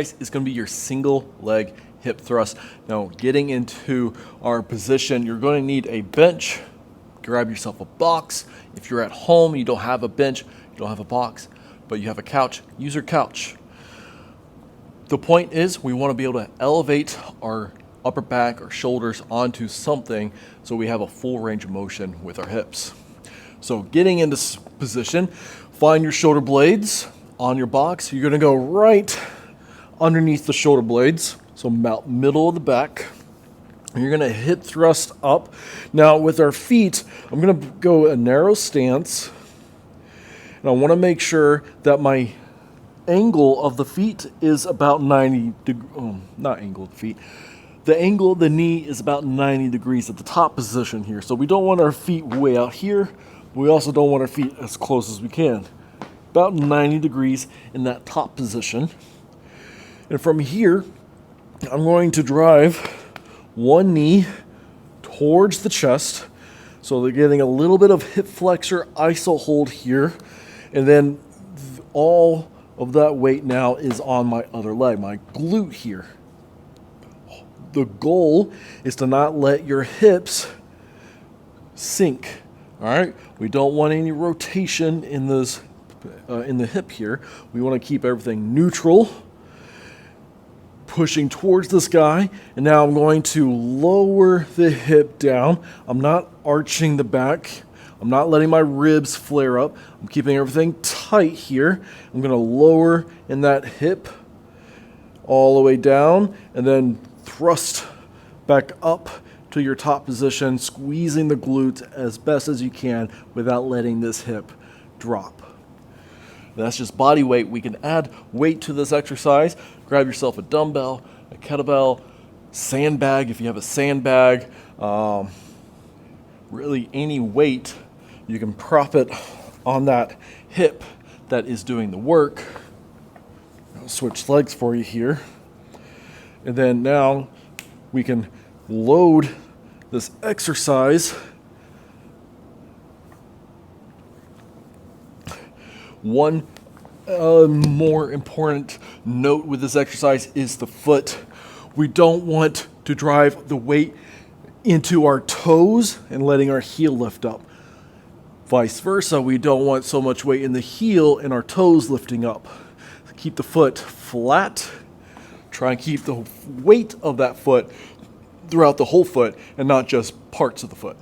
exercise is going to be your single leg hip thrust. Now, getting into our position, you're going to need a bench. Grab yourself a box. If you're at home, you don't have a bench, you don't have a box, but you have a couch, use your couch. The point is we want to be able to elevate our upper back or shoulders onto something so we have a full range of motion with our hips. So getting into position, find your shoulder blades on your box. You're going to go right underneath the shoulder blades, so about middle of the back. And you're going to hip thrust up. Now with our feet, I'm going to go a narrow stance, and I want to make sure that my angle of the feet is about 90 degrees, not angle of the feet. The angle of the knee is about 90 degrees at the top position here. So we don't want our feet way out here. We also don't want our feet as close as we can. About 90 degrees in that top position. And from here, I'm going to drive one knee towards the chest. So they're getting a little bit of hip flexor iso hold here. And then all of that weight now is on my other leg, my glute here. The goal is to not let your hips sink. All right, we don't want any rotation in this in the hip here. We want to keep everything neutral, pushing towards this guy. And now I'm going to lower the hip down. I'm not arching the back. I'm not letting my ribs flare up. I'm keeping everything tight here. I'm going to lower in that hip all the way down and then thrust back up to your top position, squeezing the glutes as best as you can without letting this hip drop. That's just body weight. We can add weight to this exercise. Grab yourself a dumbbell, a kettlebell, sandbag if you have a sandbag. Really any weight, you can prop it on that hip that is doing the work. I'll switch legs for you here. And then now we can load this exercise. One more important note with this exercise is the foot. We don't want to drive the weight into our toes and letting our heel lift up. Vice versa, we don't want so much weight in the heel and our toes lifting up. Keep the foot flat. Try and keep the weight of that foot throughout the whole foot and not just parts of the foot.